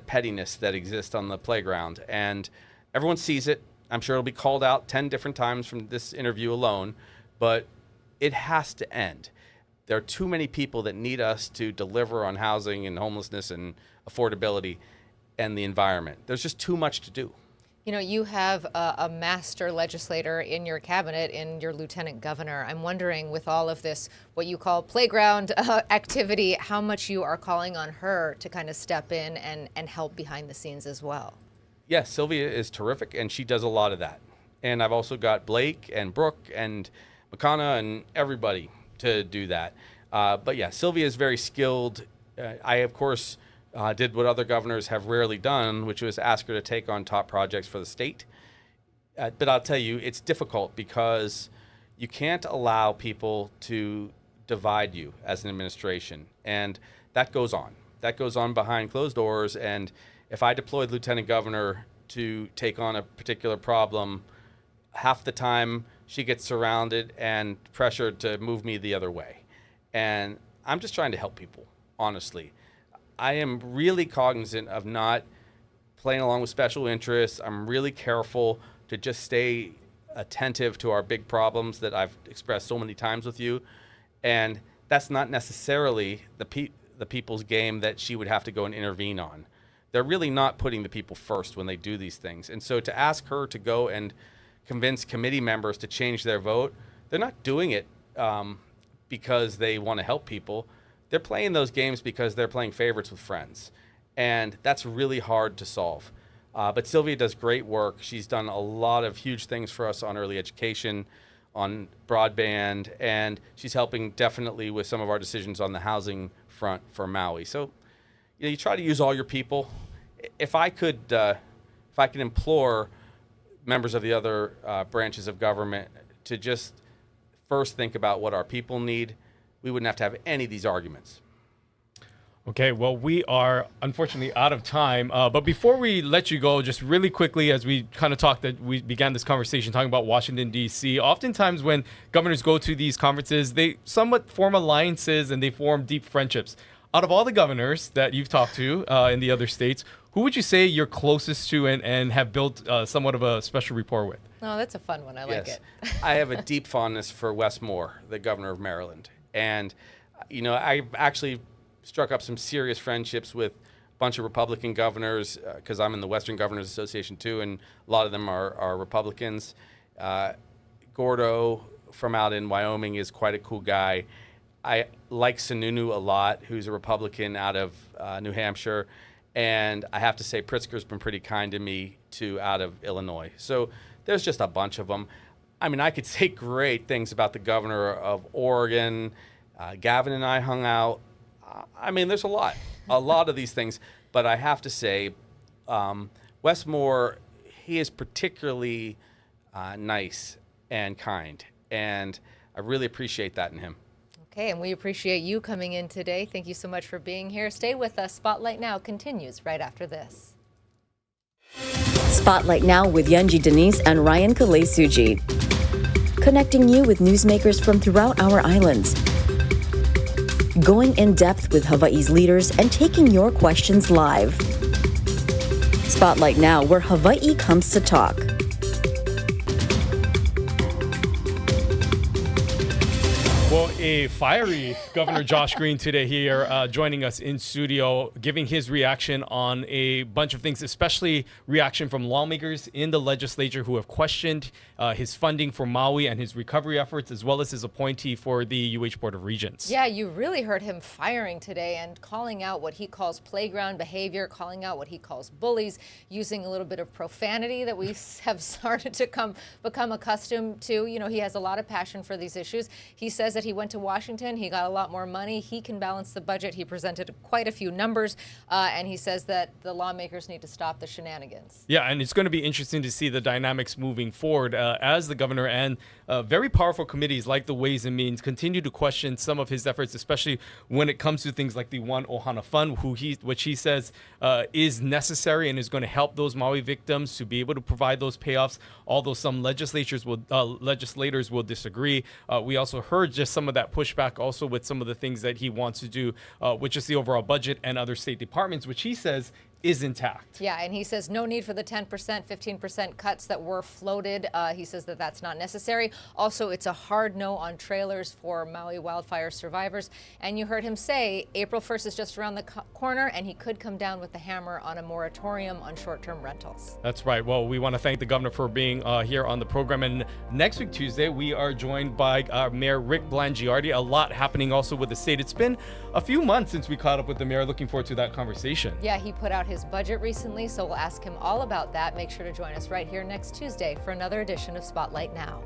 pettiness that exists on the playground. And everyone sees it. I'm sure it'll be called out 10 different times from this interview alone, but it has to end. There are too many people that need us to deliver on housing and homelessness and affordability and the environment. There's just too much to do. You have a master legislator in your cabinet, in your lieutenant governor. I'm wondering, with all of this, what you call playground activity, how much you are calling on her to kind of step in and help behind the scenes as well. Yes, Sylvia is terrific, and she does a lot of that. And I've also got Blake and Brooke and Makana and everybody to do that. But yeah, Sylvia is very skilled. I, of course, did what other governors have rarely done, which was ask her to take on top projects for the state. But I'll tell you, it's difficult because you can't allow people to divide you as an administration. And that goes on. That goes on behind closed doors. And if I deployed Lieutenant Governor to take on a particular problem, half the time she gets surrounded and pressured to move me the other way. And I'm just trying to help people, honestly. I am really cognizant of not playing along with special interests. I'm really careful to just stay attentive to our big problems that I've expressed so many times with you. And that's not necessarily the people's game that she would have to go and intervene on. They're really not putting the people first when they do these things. And so to ask her to go and convince committee members to change their vote, they're not doing it because they want to help people. They're playing those games because they're playing favorites with friends. And that's really hard to solve. But Sylvia does great work. She's done a lot of huge things for us on early education, on broadband, and she's helping definitely with some of our decisions on the housing front for Maui. So you try to use all your people. If I could implore members of the other branches of government to just first think about what our people need, we wouldn't have to have any of these arguments. Okay, well, we are unfortunately out of time. But before we let you go, just really quickly, as we kind of talked, that we began this conversation talking about Washington, D.C. Oftentimes when governors go to these conferences, they somewhat form alliances and they form deep friendships. Out of all the governors that you've talked to in the other states, who would you say you're closest to and have built somewhat of a special rapport with? Oh, that's a fun one. I like it. I have a deep fondness for Wes Moore, the governor of Maryland. And, I've actually struck up some serious friendships with a bunch of Republican governors because I'm in the Western Governors Association too, and a lot of them are Republicans. Gordo from out in Wyoming is quite a cool guy. I like Sununu a lot, who's a Republican out of New Hampshire. And I have to say Pritzker's been pretty kind to me too out of Illinois. So there's just a bunch of them. I mean, I could say great things about the governor of Oregon. Gavin and I hung out. I mean, there's a lot of these things, but I have to say, Wes Moore, he is particularly nice and kind, and I really appreciate that in him. Okay, and we appreciate you coming in today. Thank you so much for being here. Stay with us. Spotlight Now continues right after this. Spotlight Now with Yunji Denise and Ryan Kalei-Suji. Connecting you with newsmakers from throughout our islands. Going in depth with Hawaii's leaders and taking your questions live. Spotlight Now, where Hawaii comes to talk. Well, a fiery Governor Josh Green today here joining us in studio, giving his reaction on a bunch of things, especially reaction from lawmakers in the legislature who have questioned his funding for Maui and his recovery efforts, as well as his appointee for the UH Board of Regents. Yeah, you really heard him firing today and calling out what he calls playground behavior, calling out what he calls bullies, using a little bit of profanity that we have started to become accustomed to. He has a lot of passion for these issues. He says that he went to Washington, he got a lot more money, he can balance the budget, he presented quite a few numbers, and he says that the lawmakers need to stop the shenanigans. Yeah, and it's going to be interesting to see the dynamics moving forward as the governor and very powerful committees like the Ways and Means continue to question some of his efforts, especially when it comes to things like the One Ohana Fund, which he says is necessary and is going to help those Maui victims to be able to provide those payoffs, although some legislators will disagree. We also heard just some of that pushback also with some of the things that he wants to do, which is the overall budget and other state departments, which he says is intact. Yeah, and he says no need for the 10%, 15% cuts that were floated. He says that that's not necessary. Also, it's a hard no on trailers for Maui wildfire survivors. And you heard him say April 1st is just around the corner, and he could come down with the hammer on a moratorium on short-term rentals. That's right. Well, we want to thank the governor for being here on the program. And next week, Tuesday, we are joined by Mayor Rick Blangiardi. A lot happening also with the state. It's been a few months since we caught up with the mayor. Looking forward to that conversation. Yeah, he put out his budget recently, so we'll ask him all about that. Make sure to join us right here next Tuesday for another edition of Spotlight Now.